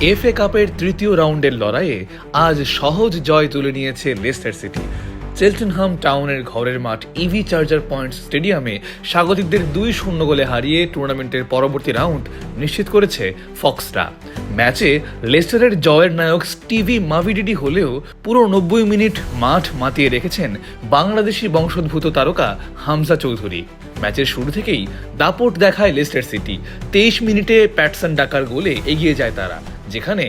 FA কাপের তৃতীয় রাউন্ডের লড়াইয়ে আজ সহজ জয় তুলে নিয়েছে লেস্টার সিটি। চেলটেনহাম টাউনের ঘরের মাঠ ইভি চার্জার পয়েন্ট স্টেডিয়ামে স্বাগতিকদের 2-0 গোলে হারিয়ে টুর্নামেন্টের পরবর্তী রাউন্ড নিশ্চিত করেছে ফক্সরা। ম্যাচে লেস্টারের জয়ের নায়ক স্টিভি মাভিডিডি হলেও পুরো 90 মিনিট মাঠ মাতিয়ে রেখেছেন বাংলাদেশি বংশোদ্ভূত তারকা হামজা চৌধুরী। ম্যাচের শুরু থেকেই দাপট দেখায় লেস্টার সিটি। 23 মিনিটে প্যাটসন ডাকার গোলে এগিয়ে যায় তারা, যেখানে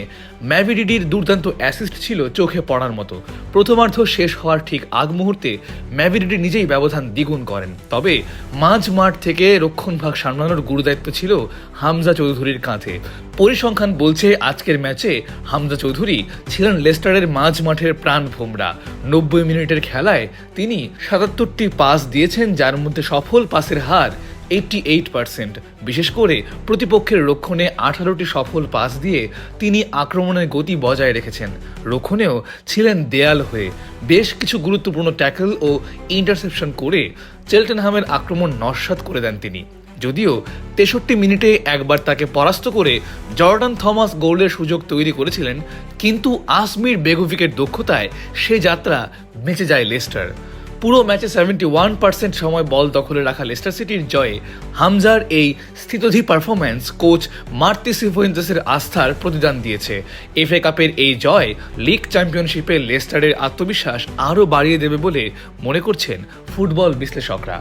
ম্যাভিডিডির দুর্দান্ত অ্যাসিস্ট ছিল চোখে পড়ার মতো। প্রথমার্ধ শেষ হওয়ার ঠিক আগ মুহূর্তে ম্যাভিডিডি নিজেই ব্যবধান দ্বিগুণ করেন, তবে মাঝ মাঠ থেকে রক্ষণভাগ সামলানোর গুরুদায়িত্ব ছিল হামজা চৌধুরীর কাঁধে। পরিসংখ্যান বলছে আজকের ম্যাচে হামজা চৌধুরী ছিলেন লেস্টারের মাঝ মাঠের প্রাণ ভোমরা। 90 মিনিটের খেলায় তিনি 77টি পাস দিয়েছেন, যার মধ্যে সফল পাসের হার 88%। বিশেষ করে প্রতিপক্ষের রক্ষণে 18টি সফল পাস দিয়ে তিনি আক্রমণের গতি বজায় রেখেছেন। রক্ষণেও ছিলেন দেয়াল হয়ে বেশ কিছু গুরুত্বপূর্ণ ট্যাকল ও ইন্টারসেপশন করে চেলটেনহামের আক্রমণ নস্যাৎ করে দেন তিনি। যদিও 63 মিনিটে একবার তাকে পরাস্ত করে জর্ডান থমাস গোলের সুযোগ তৈরি করেছিলেন, কিন্তু আসমির বেগোভিকের দক্ষতায় সে যাত্রা বেঁচে যায় লেস্টার। পুরো ম্যাচে 71% সময় বল দখলে রাখা লেস্টার সিটির জয়ে হামজার এই স্থিতধী পারফরম্যান্স কোচ মার্তি সিফুয়েন্তেসের আস্থার প্রতিদান দিয়েছে। এফএ কাপের এই জয় লিগ চ্যাম্পিয়নশিপে লেস্টারের আত্মবিশ্বাস আরও বাড়িয়ে দেবে বলে মনে করছেন ফুটবল বিশ্লেষকরা।